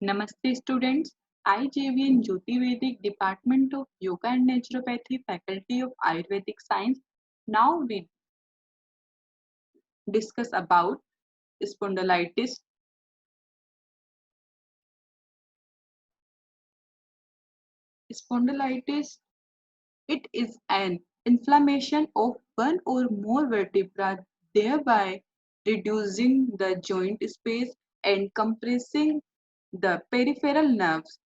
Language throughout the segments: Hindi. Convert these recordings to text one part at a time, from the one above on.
Namaste students, I JVN Jyoti Vedic Department of Yoga and Naturopathy, Faculty of Ayurvedic Science. Now we discuss about spondylitis. Spondylitis, it is an inflammation of one or more vertebra, thereby reducing the joint space and compressing the peripheral nerves.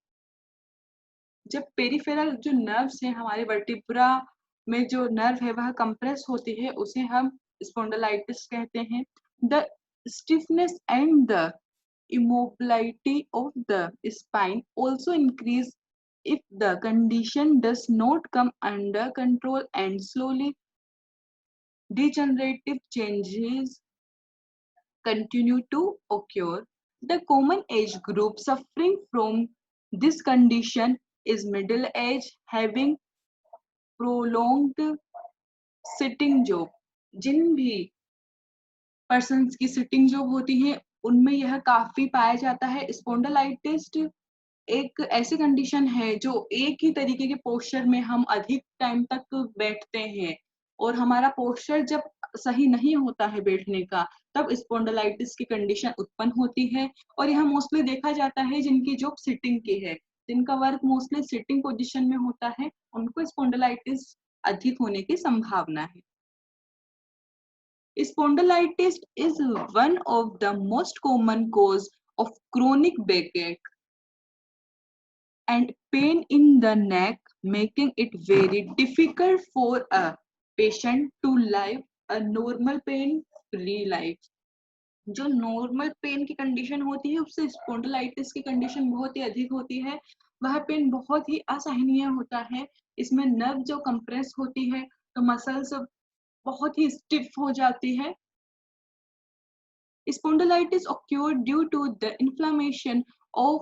जब पेरिफेरल जो नर्व्स हैं हमारे वर्टिब्रा में जो नर्व है वह कंप्रेस होती है उसे हम स्पॉन्डिलाइटिस कहते हैं the stiffness and the immobility of the spine also increase if the condition does not come under control and slowly degenerative changes continue to occur. The common age group suffering from this condition is middle age having prolonged sitting job जिन भी पर्सन्स की सिटिंग जॉब होती है उनमें यह काफी पाया जाता है स्पॉन्डिलाइटिस एक ऐसी कंडीशन है जो एक ही तरीके के पोस्चर में हम अधिक टाइम तक बैठते हैं और हमारा पोस्चर जब सही नहीं होता है बैठने का तब स्पॉन्डिलाइटिस की कंडीशन उत्पन्न होती है और यह मोस्टली देखा जाता है जिनकी जॉब सिटिंग की है जिनका वर्क मोस्टली सिटिंग पोजीशन में होता है उनको स्पॉन्डिलाइटिस अधिक होने की संभावना है Spondylitis is one of the most common cause of chronic backache and pain in the neck, making it very difficult for a patient to live a normal pain-free life. जो नॉर्मल पेन की कंडीशन होती है उससे स्पॉन्डिलाइटिस की कंडीशन बहुत ही अधिक होती है वह पेन बहुत ही असहनीय होता है इसमें नर्व जो कंप्रेस होती है तो मसल्स बहुत ही स्टिफ हो जाती है Spondylitis occurs due to the inflammation of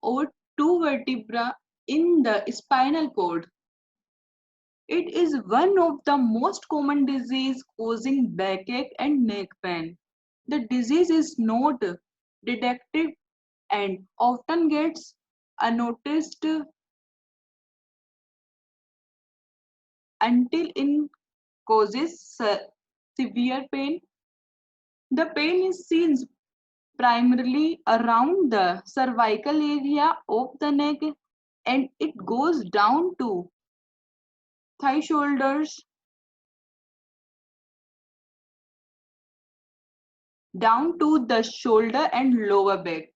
or two vertebra in the spinal cord. It is one of the most common disease causing backache and neck pain. The disease is not detected and often gets unnoticed until it causes severe pain. The pain is seen primarily around the cervical area of the neck and it goes down to thigh shoulders, down to the shoulder and lower back.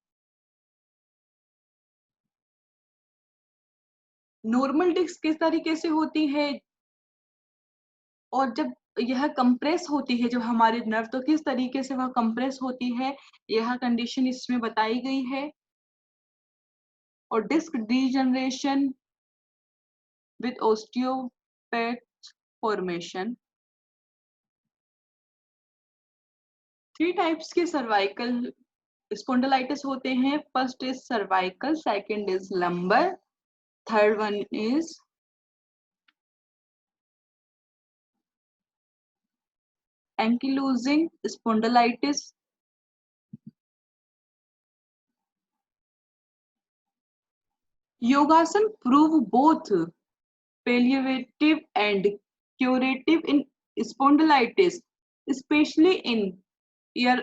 Normal disc किस तरीके से होती है और जब यह कंप्रेस होती है जब हमारे नर्व तो किस तरीके से वह कंप्रेस होती है यह कंडीशन इसमें बताई गई है और disc degeneration with osteopath formation three types के सर्वाइकल स्पॉन्डिलाइटिस होते हैं first is cervical second is lumbar third one is ankylosing spondylitis yogasan prove both palliative and curative in spondylitis especially in your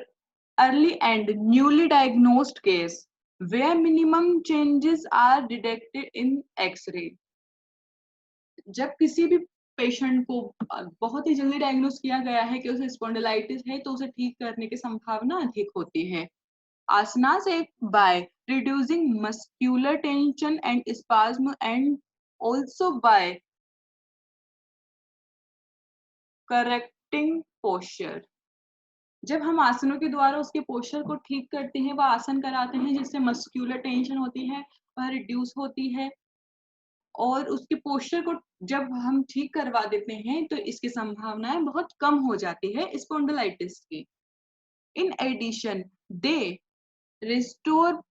early and newly diagnosed case where minimum changes are detected in x-ray जब किसी भी पेशेंट को बहुत ही जल्दी डायग्नोस किया गया है कि उसे स्पॉन्डिलाइटिस है तो उसे ठीक करने की संभावना अधिक होती है asanas by reducing muscular tension and spasm and also by correcting posture जब हम आसनों के द्वारा उसके पोस्चर को ठीक करते हैं वह आसन कराते हैं जिससे मस्क्यूलर टेंशन होती है वह रिड्यूस होती है और उसके पोस्चर को जब हम ठीक करवा देते हैं तो इसकी संभावनाएं बहुत कम हो जाती है स्पॉन्डिलाइटिस की in addition they restore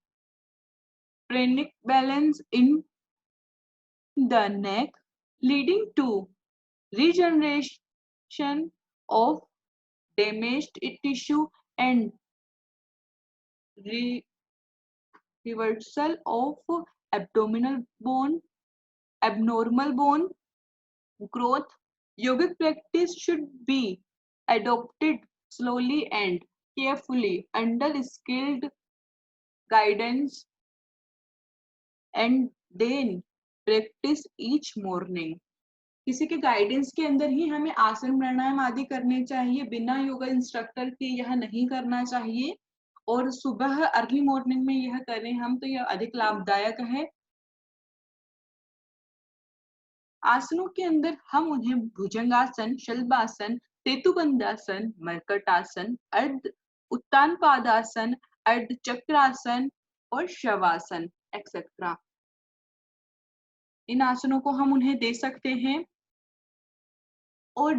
pranic balance in the neck leading to regeneration of damaged tissue and reversal of abnormal bone growth. Yogic practice should be adopted slowly and carefully under skilled guidance and then practice each morning. किसी के गाइडेंस के अंदर ही हमें आसन प्राणायाम आदि करने चाहिए, बिना योगा इंस्ट्रक्टर के यह नहीं करना चाहिए। और सुबह अर्ली मॉर्निंग में यह करें हम तो यह अधिक लाभदायक है। आसनों के अंदर हम उन्हें भुजंगासन, शल्बासन, सेतुबंधासन, मर्कटासन, अर्ध उत्तान पादासन, अर्ध चक्रासन और शवासन एक्सेट्रा, इन आसनों को हम उन्हें दे सकते हैं। और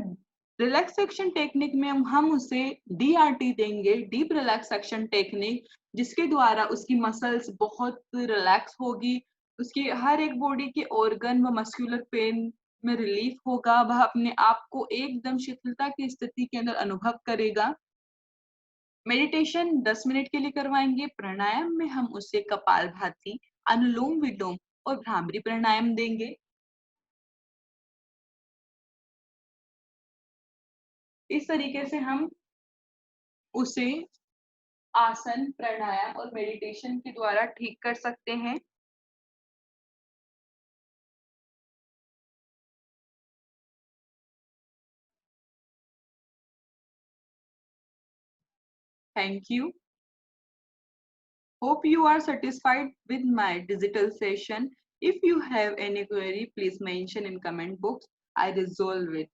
रिलैक्सेशन टेक्निक में हम उसे DRT देंगे, डीप रिलैक्सेशन टेक्निक, जिसके द्वारा उसकी मसल्स बहुत रिलैक्स होगी, उसकी हर एक बॉडी के ऑर्गन व मस्कुलर पेन में रिलीफ होगा, वह अपने आप को एकदम शिथिलता की स्थिति के अंदर अनुभव करेगा। मेडिटेशन 10 मिनट के लिए करवाएंगे। प्राणायाम में हम उसे कपालभाति, अनुलोम विलोम और भ्रामरी प्राणायाम देंगे। इस तरीके से हम उसे आसन, प्राणायाम और मेडिटेशन के द्वारा ठीक कर सकते हैं। Thank you. Hope you are satisfied with my digital session. If you have any query, please mention in comment box. I resolve it.